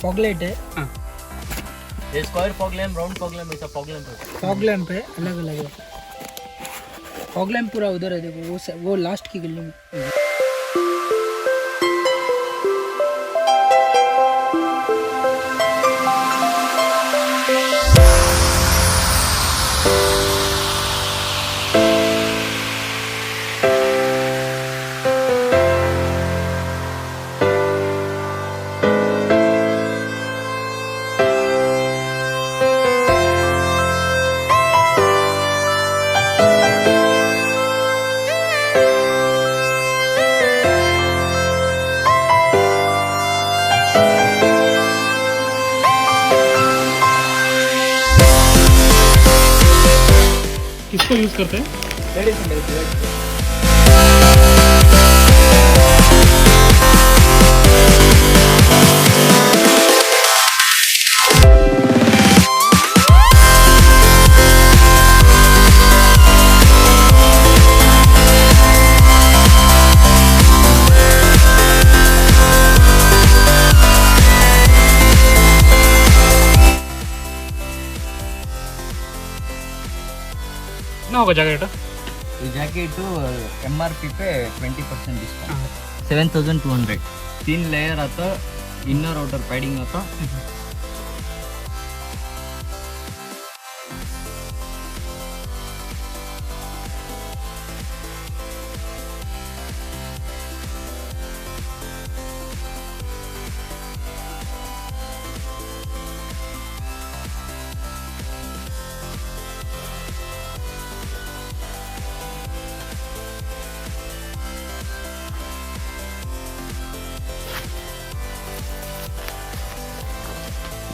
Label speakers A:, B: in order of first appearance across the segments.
A: Fog light है।
B: ये square fog lamp, round fog lamp, ऐसा फॉग लैम्प है।
A: फॉग लैम्प है, अलग अलग है। फॉग लैम्प पूरा उधर है, देखो वो लास्ट की गली में।
C: किसको यूज़ करते हैं? कितना होगा जैकेट?
B: ये जैकेट MRP पे 20% डिस्काउंट, 7200। 3 लेयर आता, इनर आउटर पैडिंग आता।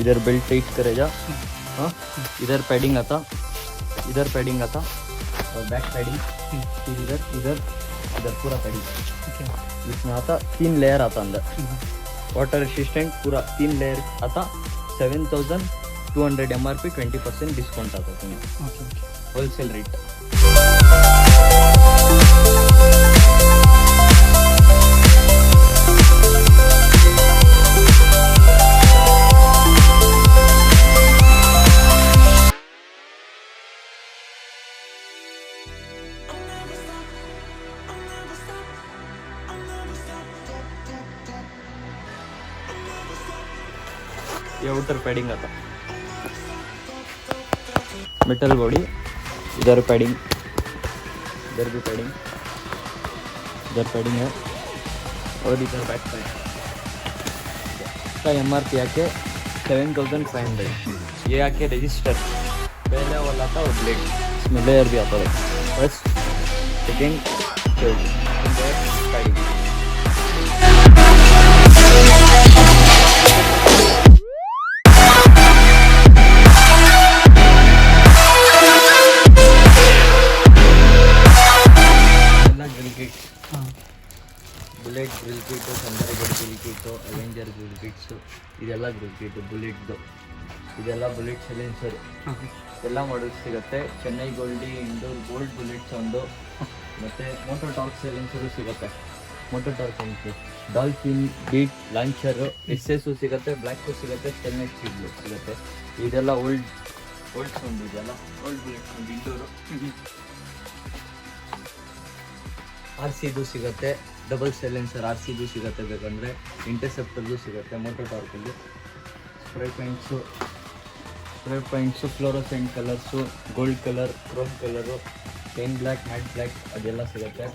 B: इधर बेल्ट टाइट करेगा, हाँ। इधर पैडिंग आता, इधर पैडिंग आता, और बैक पैडिंग, फिर इधर इधर इधर पूरा पैडिंग। इसमें आता 3 लेयर आता अंदर। वाटर रेसिस्टेंट पूरा 3 लेयर आता। 7200 MRP, 20% डिस्काउंट आता तुम्हें, होलसेल रेट। ये आउटर पैडिंग आता, मेटल बॉडी, इधर पैडिंग, इधर भी पैडिंग, इधर पैडिंग है, और इधर बैक पैडिंग। इसका MRP आके 7500। ये आके रजिस्टर पहले वाला था, और ब्लेड, इसमें लेयर भी आता है। बस second padding. Bullet grill kit, Thunderbird grill kit, Avenger grill kits, ಇದೆಲ್ಲ ಗ್ರಿಲ್ ಕಿಟ್ಟು ಬುಲೆಟ್ದು. ಇದೆಲ್ಲ ಬುಲೆಟ್ ಸೈಲೆನ್ಸರ್, ಎಲ್ಲ ಮಾಡಲ್ಸ್ ಸಿಗುತ್ತೆ. ಚೆನ್ನೈ ಗೋಲ್ಡಿ, ಇಂಡೋರ್ ಗೋಲ್ಡ್ ಬುಲೆಟ್ ಸೌಂಡು, ಮತ್ತು ಮೋಟೋ ಟಾರ್ಕ್ ಸೈಲೆನ್ಸರು ಸಿಗುತ್ತೆ. Moto Torque silencer, dolphin, beat, launcher, SS ಸಿಗುತ್ತೆ, ಬ್ಲ್ಯಾಕು ಸಿಗುತ್ತೆ, ಸ್ಟೆನ್ಲೆಸ್ ಸ್ಟೀಲ್ ಸಿಗುತ್ತೆ. ಇದೆಲ್ಲ ಓಲ್ಡ್ ಸೌಂಡ್, ಇದೆಲ್ಲ ಓಲ್ಡ್ ಬುಲೆಟ್ ಸೌಂಡ್ ಇಂಡೋರು. RCದು ಸಿಗುತ್ತೆ, ಡಬಲ್ ಸೈಲೆನ್ಸರ್ RCದು ಸಿಗುತ್ತೆ. ಬೇಕಂದರೆ ಇಂಟರ್ಸೆಪ್ಟರ್ದು ಸಿಗುತ್ತೆ. ಮೋಟೋ ಟಾರ್ಕಲ್ಲಿ spray points, fluorescent colours, gold colour, Chrome colour, pain black, mat black, ಅದೆಲ್ಲ ಸಿಗುತ್ತೆ.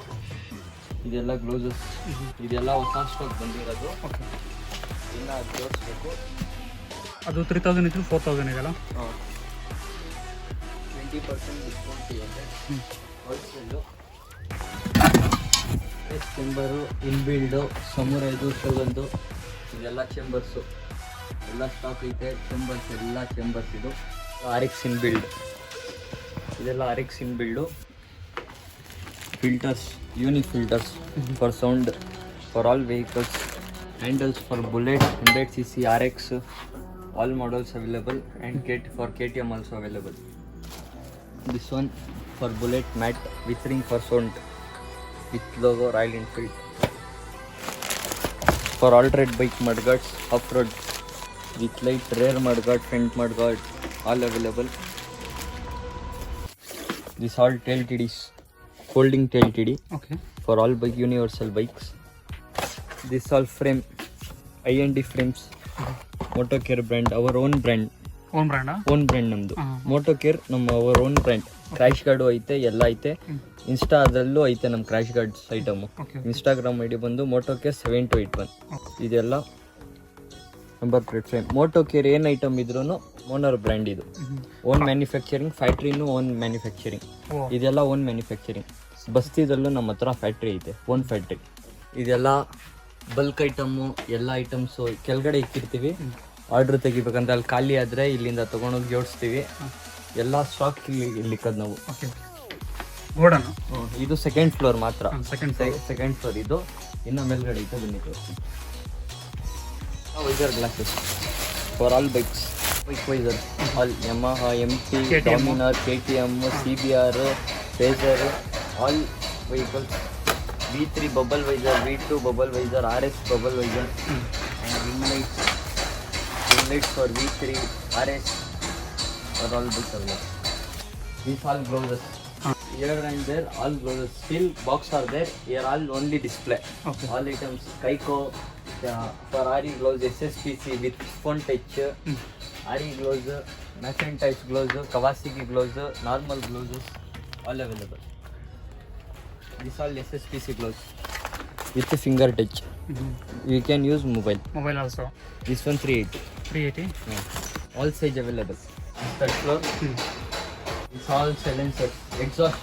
B: ಇದೆಲ್ಲ ಗ್ಲೌಸಸ್, ಇದೆಲ್ಲ ಹೊಸ ಸ್ಟಾಕ್ ಬಂದಿರೋದು. ಇನ್ನು ಅದು ತೋರಿಸ್ಬೇಕು.
C: ಅದು 3000 ಇತ್ತು, 4000 ಇದೆಲ್ಲ.
B: ಹಾಂ, 20% ಡಿಸ್ಕೌಂಟ್ ಸಿಗುತ್ತೆ ಹೋಲ್ಸೇಲು. ಚೆಂಬರು, ಇನ್ಬಿಲ್ಡು, ಸಮುರೈದು, ಶೋಗಂದು, ಇದೆಲ್ಲ ಚೆಂಬರ್ಸು ಎಲ್ಲ ಸ್ಟಾಕ್ ಐತೆ. ಚೆಂಬರ್ಸ್ ಎಲ್ಲ ಚೆಂಬರ್ಸ್. ಇದು RX ಇನ್ಬಿಲ್ಡ್, ಇದೆಲ್ಲ RX inbuilt. Filters, unique filters for sound for all vehicles. Handles for Bullet, 100cc RX, all models available, and for KTM also available. This one for bullet mat with ring for sound with logo Royal Enfield. For alternate bike mudguards, off-road with light, rear mudguard, front mudguard, all available. This all tail TDs, folding tail TD
C: Okay.
B: for all bike universal bikes. This all frame, IND frames, Motocare brand, our own brand.
C: Own ಬ್ರ್ಯಾಂಡಾ?
B: Own brand ನಮ್ಮದು Motocare, ನಮ್ಮ our own brand. Crash guard ಐತೆ, ಎಲ್ಲ ಐತೆ. ಇನ್ಸ್ಟಾದಲ್ಲೂ ಐತೆ ನಮ್ಮ crash guards item. Instagram ID ಬಂದು ಮೋಟೋಕೇರ್ 7281. ಇದೆಲ್ಲ ನಂಬರ್ ಪ್ಲೇಟ್ ಫ್ರೇಮ್. ಮೋಟೋಕೇರ್ ಏನು ಐಟಮ್ ಇದ್ರೂ ಓನರ್ ಬ್ರ್ಯಾಂಡ್ ಇದು. ಓನ್ ಮ್ಯಾನುಫ್ಯಾಕ್ಚರಿಂಗ್, ಫ್ಯಾಕ್ಟ್ರಿನೂ ಓನ್ ಮ್ಯಾನುಫ್ಯಾಕ್ಚರಿಂಗ್. ಇದೆಲ್ಲ ಓನ್ ಮ್ಯಾನುಫ್ಯಾಕ್ಚರಿಂಗ್. ಬಸ್ತಿದಲ್ಲೂ ನಮ್ಮ ಹತ್ರ ಫ್ಯಾಕ್ಟ್ರಿ ಐತೆ, ಓನ್ ಫ್ಯಾಕ್ಟ್ರಿ. ಇದೆಲ್ಲ ಬಲ್ಕ್ ಐಟಮು, ಎಲ್ಲ ಐಟಮ್ಸು ಕೆಳಗಡೆ ಇಕ್ಕಿರ್ತೀವಿ. ಆರ್ಡ್ರ್ ತೆಗಿಬೇಕಂದ್ರೆ ಅಲ್ಲಿ ಖಾಲಿ ಆದರೆ ಇಲ್ಲಿಂದ ತೊಗೊಂಡೋಗಿ ಜೋಡಿಸ್ತೀವಿ. ಎಲ್ಲ ಸ್ಟಾಕ್ ಇಲ್ಲಿ ಇಕ್ಕದು ನಾವು.
C: ಗೋಡನ್
B: ಇದು ಸೆಕೆಂಡ್ ಫ್ಲೋರ್ ಮಾತ್ರ.
C: ಸೆಕೆಂಡ್
B: ಫ್ಲೋರ್ ಇದು. ಇನ್ನು ಮೇಲ್ಗಡೆ ಐತೆ, ಬನ್ನಿ ತೋರಿಸ್ತೀನಿ. Visor glasses for all bikes. Bike visor all Yamaha, MP, Dominar, KTM, CBR, Fazer, all vehicles. V3 bubble visor, V2 bubble visor, RS bubble visor, and ring lights for V3, RS are all books available. These all gloses. Here and there, all gloses. Still box are there. Here all only display.
C: Okay.
B: All items. Kaiko, Ferrari gloves, SSPC with phone touch. RE gloves, Macintosh gloves, Kawasaki gloves, normal gloves, all available. These all SSPC gloves with finger touch. You can use mobile.
C: Mobile also.
B: This one 380.
C: 380.
B: Yeah. All size available. Third floor. It's all silencers. Exhaust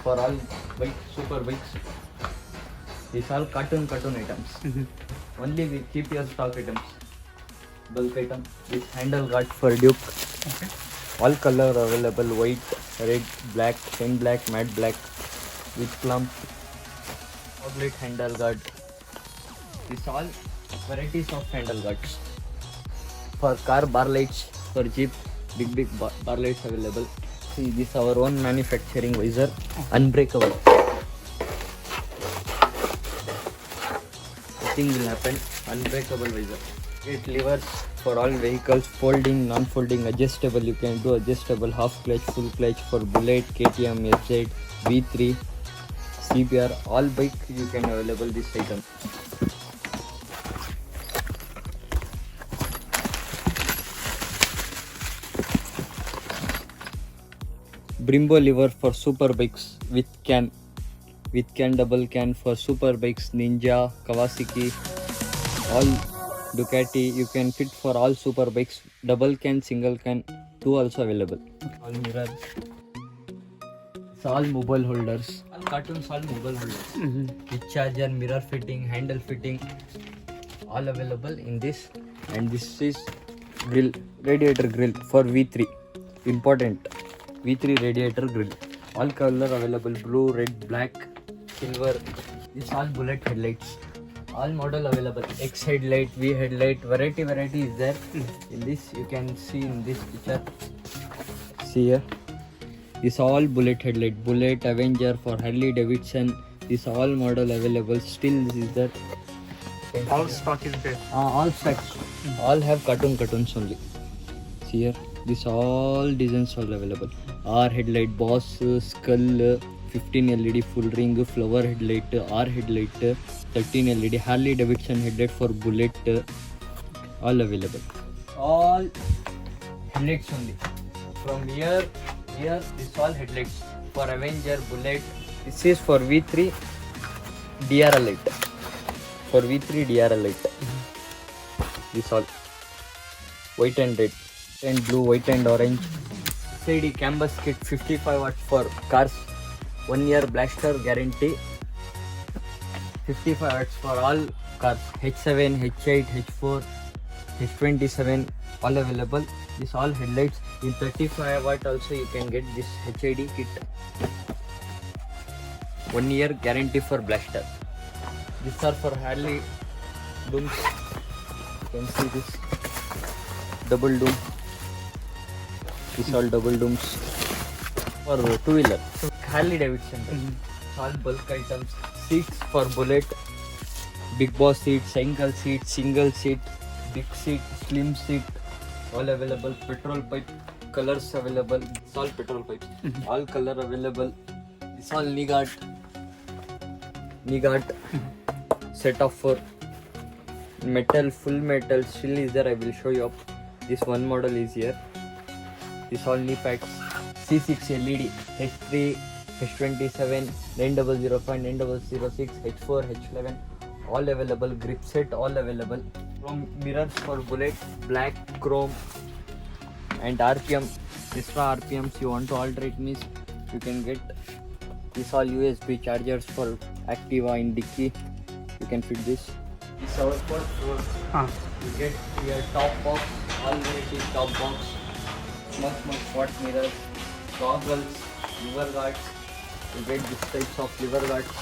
B: for all bikes, super bikes. These all cartoon items. Only we keep your stock items. Bulk item. This handle guard for Duke.
C: Okay.
B: All color available. White, red, black, thin black, matte black with clump. Outlet handle guard. This all varieties of handle guards. For car, bar lights. For Jeep, big bar lights available. See, this our own manufacturing visor. Unbreakable. Nothing will happen. Unbreakable visor. 8 levers for all vehicles. Folding, non-folding, adjustable. You can do adjustable, half clutch, full clutch for Bullet, KTM, FZ, V3, CBR. All bike you can available this item. Brembo lever for super bikes with can double can for super bikes. Ninja, Kawasaki, all Ducati. You can fit for all super bikes. Double can, single can, two also available. All mirrors. It's all mobile holders. All cartoons, all mobile holders. With charger, mirror fitting, handle fitting, all available in this. And this is grill, radiator grill for V3. Important. V3 radiator grill. All color available: blue, red, black, silver. This all Bullet headlights. All model available. X headlight, V headlight. Variety is there. In this you can see in this picture. See here. This all Bullet headlight. Bullet, Avenger for Harley Davidson. This all model available. Still this is there.
C: All stock is there.
B: All stock. All have cartoons only. See here. This all designs all available. R headlight, Boss, Skull, 15 LED full ring, flower headlight, R headlight, 13 LED, Harley Davidson headlight for Bullet, all available. All headlights only. From here, this all headlights for Avenger, Bullet. This is for V3 DRL light. For V3 DRL light. This all white and red. And blue, white and orange. SID canvas kit 55 watt for cars. 1 year blaster guarantee. 55 watts for all cars. H7, H8, H4, H27 all available. This all headlights. In 35 watt also you can get this HID kit. 1 year guarantee for blaster. These are for Harley dooms. You can see this double doom. These all double dooms for two-wheeler. Harley Davidson. All bulk items. Seats for Bullet. Big Boss seat, single seat, big seat, slim seat, all available. Petrol pipe, colors available. It's all petrol pipe. All color available. It's all knee guard. Set of 4. Metal, full metal still is there. I will show you up. This one model is here. This all knee pads. C6 LED, H3, H27, 9005, 9006, H4, H11, all available. Grip set, all available. Chrome mirrors for Bullet, black, chrome, and RPM. Extra RPMs you want to alterate means you can get. This all USB chargers for Activa in dicky. You can fit this. This our first floor. You get your top box, all variety top box, much spot mirrors, goggles, liver guards. You get this types of liver guards.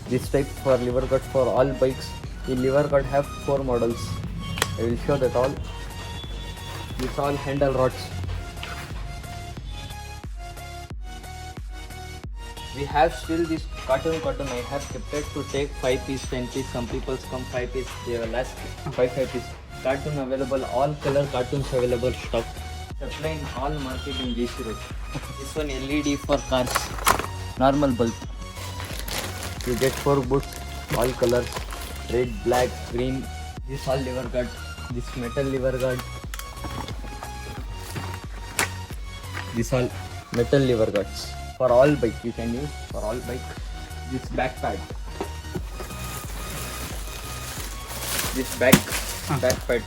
B: This type for liver guard for all bikes. The liver guard have 4 models. I will show that all. This all handle rods. We have still this cartoon. I have kept it to take 5 piece, 10 piece. Some people come 5 piece. They will ask 5 piece. Cartoon available. All color cartoons available stock. Supply in all market in JC Road. This one LED for cars. Normal bulb. You get 4 boots. All colors. Red, black, green. This all liver guard. This metal liver guard. This all metal liver guards. For all bike you can use. For all bike. This back pad. This back pad.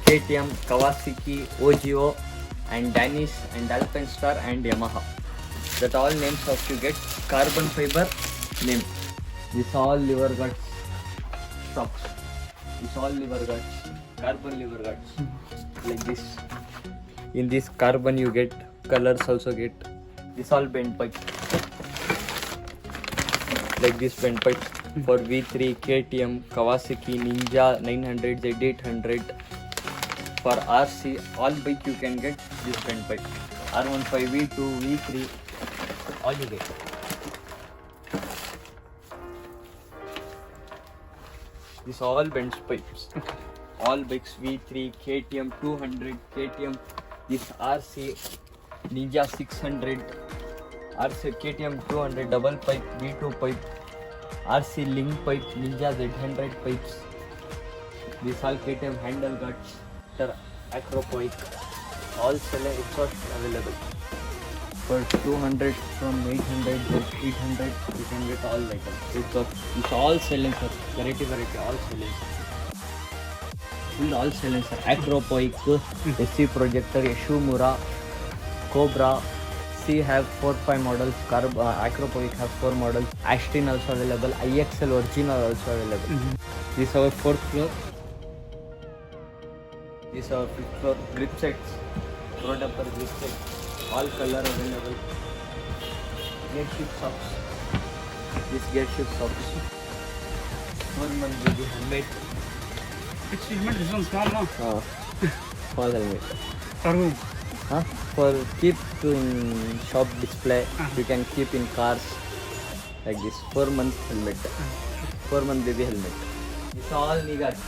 B: KTM, Kawasaki, OGO, and Danish, and Alpenstar, and Yamaha. That all names of you get carbon fiber name. This all liver guards stocks. This all liver guards, carbon liver guards, like this. In this carbon you get colors also get. This all bend pipe, like this bend pipe for V3, KTM, Kawasaki, Ninja 900, Z800. For RC, all bike you can get this bend pipe. R15, V2, V3, all you get. This all bends pipes. All bikes V3, KTM 200, KTM, this RC, Ninja 600, RC KTM 200 double pipe, V2 pipe, RC link pipe, Ninja Z100 pipes. This all KTM handle guards, Acropoic, all seller exhaust available. For 200 from 800 to 800 you can get all items. It's all silencer, variety, all silencer. Full all silencer, Acropoic, SC projector, Yashimura, Cobra. C have 4-5 models, Acropoic have 4 models, Ashton also available, IXL original also available. This is our 4th floor. This is our 5th floor. Grip sets, road upper grip set, all color available. Gear shift socks. This gear shift socks. 1-month baby helmet.
C: Which helmet? This one small, no?
B: Small helmet.
C: For whom?
B: For keep in shop display, you can keep in cars like this. 4-month helmet, 4-month baby helmet. It's all knee guards.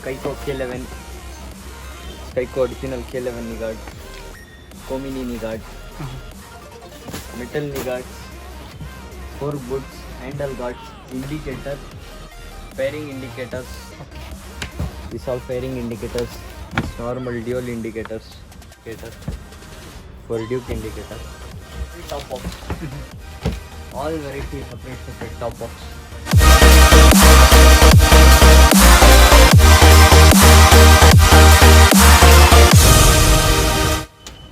B: Skyco K11, Skyco original K11 knee guard, Komini knee guard, metal knee guards, 4 boots, handle guards, indicator, fairing indicators. These all fairing indicators. This normal dual indicators. For Duke indicator. Top box. All variety separate top box.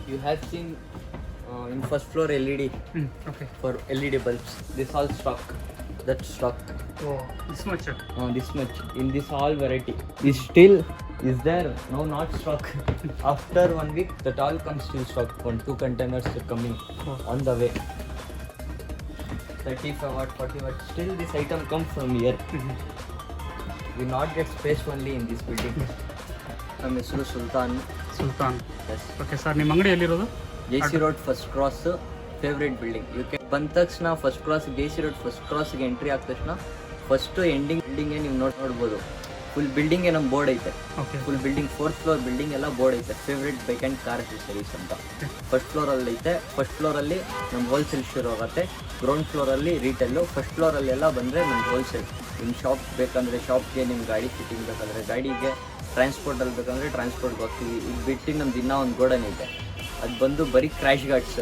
B: You have seen in first floor LED.
C: Okay.
B: For LED bulbs. This all stock. That stock.
C: Oh, this much.
B: This much. In this all variety. This still is there. No, not stock. After 1 week, that all comes still stock. 1-2 containers are coming on the way. 35 watt, 40 watt. Still this item comes from here. We not get space only in this building. ನಮ್ಮ ಹೆಸರು Sultan. Yes.
C: Okay sir, ನಿಮ್ಮ ಅಂಗಡಿ ಎಲ್ಲಿರೋದು?
B: JC Road first cross, favourite building. You can ಬಂದ ತಕ್ಷಣ first cross, JC Road first ಕ್ರಾಸ್ಗೆ entry ಆದ ತಕ್ಷಣ ಫಸ್ಟ್ ಎಂಡಿಂಗ್ ನೀವು ನೋಡ್ಬೋದು. ಫುಲ್ ಬಿಲ್ಡಿಂಗ್ಗೆ ನಮ್ಮ ಬೋರ್ಡ್ ಐತೆ.
C: Okay
B: full building 4th floor building ಎಲ್ಲ ಬೋರ್ಡ್ ಐತೆ, favourite bike and car accessories ಅಂತ. ಫಸ್ಟ್ ಫ್ಲೋರಲ್ಲಿ ಐತೆ. ಫಸ್ಟ್ ಫ್ಲೋರಲ್ಲಿ ನಮ್ಮ ಹೋಲ್ಸೇಲ್ ಶುರು ಆಗುತ್ತೆ. ಗ್ರೌಂಡ್ ಫ್ಲೋರಲ್ಲಿ ರೀಟೇಲು. ಫಸ್ಟ್ ಫ್ಲೋರಲ್ಲೆಲ್ಲ ಬಂದರೆ ನಮ್ಮ ಹೋಲ್ಸೇಲ್. ನಿಮ್ಮ ಶಾಪ್ ಬೇಕಂದರೆ ಶಾಪ್ಗೆ, ನಿಮ್ಮ ಗಾಡಿ ಫಿಟ್ಟಿಂಗ್ ಬೇಕಂದರೆ ಗಾಡಿಗೆ, ಟ್ರಾನ್ಸ್ಪೋರ್ಟಲ್ಲಿ ಬೇಕಂದರೆ ಟ್ರಾನ್ಸ್ಪೋರ್ಟ್ಗೆ ಹೋಗ್ತೀವಿ. ಇದು ಬಿಟ್ಟು ನಮ್ದು ಇನ್ನೂ ಒಂದು ಗೋಡನ್ ಐತೆ. ಅದು ಬಂದು ಬರೀ crash guards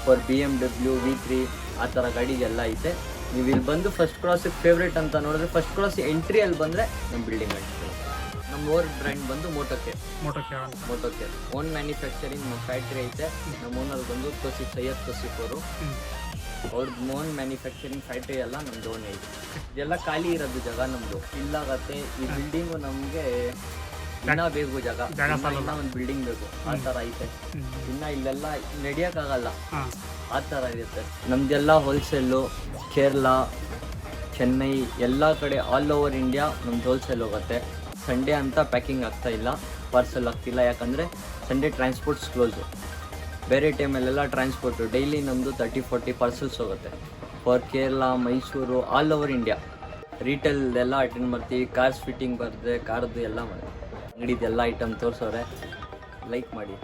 B: for BMW V3 ಆ ಥರ ಗಾಡಿಗೆಲ್ಲ ಐತೆ. ನೀವು ಇಲ್ಲಿ ಬಂದು ಫಸ್ಟ್ ಕ್ರಾಸಿಗೆ ಫೇವ್ರೇಟ್ ಅಂತ ನೋಡಿದ್ರೆ ಫಸ್ಟ್ ಕ್ರಾಸ್ ಎಂಟ್ರಿಯಲ್ಲಿ ಬಂದರೆ ನಮ್ಮ ಬಿಲ್ಡಿಂಗ್ ಆಗ್ತದೆ. ನಮ್ಮ ಓರ್ ಬ್ರ್ಯಾಂಡ್ ಬಂದು ಮೋಟೋಕೆ. ಓನ್ ಮ್ಯಾನುಫ್ಯಾಕ್ಚರಿಂಗ್ ನಮ್ಮ ಫ್ಯಾಕ್ಟ್ರಿ ಐತೆ. ನಮ್ಮ ಓನರ್ ಬಂದು ಸೈಯದ್ ತೋಸಿಫ್ ಅವರು. ಅವ್ರದ್ದು ಓನ್ ಮ್ಯಾನುಫ್ಯಾಕ್ಚರಿಂಗ್ ಫ್ಯಾಕ್ಟ್ರಿ ಎಲ್ಲ ನಮ್ದು ಓನ್ ಐತೆ. ಇದೆಲ್ಲ ಖಾಲಿ ಇರೋದು ಜಾಗ ನಮ್ಮದು ಇಲ್ಲಾಗತ್ತೆ. ಈ ಬಿಲ್ಡಿಂಗು ನಮಗೆ ಇನ್ನೂ ಬೇಕು ಜಾಗ, ಇನ್ನೂ ಒಂದು ಬಿಲ್ಡಿಂಗ್ ಬೇಕು ಆ ಥರ ಐತೆ. ಇನ್ನು ಇಲ್ಲೆಲ್ಲ ನಡೆಯೋಕ್ಕಾಗಲ್ಲ ಆ ಥರ ಇರುತ್ತೆ. ನಮ್ಮದೆಲ್ಲ ಹೋಲ್ಸೇಲು ಕೇರಳ, ಚೆನ್ನೈ ಎಲ್ಲ ಕಡೆ ಆಲ್ ಓವರ್ ಇಂಡಿಯಾ ನಮ್ದು ಹೋಲ್ಸೇಲ್ ಹೋಗುತ್ತೆ. ಸಂಡೇ ಅಂತ ಪ್ಯಾಕಿಂಗ್ ಆಗ್ತಾಯಿಲ್ಲ, ಪಾರ್ಸಲ್ ಆಗ್ತಿಲ್ಲ. ಯಾಕಂದರೆ ಸಂಡೇ ಟ್ರಾನ್ಸ್ಪೋರ್ಟ್ಸ್ ಕ್ಲೋಸು. ಬೇರೆ ಟೈಮಲ್ಲೆಲ್ಲ ಟ್ರಾನ್ಸ್ಪೋರ್ಟು ಡೈಲಿ ನಮ್ಮದು 30-40 ಪಾರ್ಸಲ್ಸ್ ಹೋಗುತ್ತೆ for Kerala, Mysuru, all over India. Retail ಎಲ್ಲ ಅಟೆಂಡ್ ಮಾಡ್ತೀವಿ. ಕಾರ್ಸ್ ಫಿಟ್ಟಿಂಗ್ ಬರ್ತದೆ, ಕಾರ್ದು ಎಲ್ಲ ಮಾಡಿ ಅಂಗಡಿದೆಲ್ಲ ಐಟಮ್ ತೋರಿಸೋರೆ. ಲೈಕ್ ಮಾಡಿ.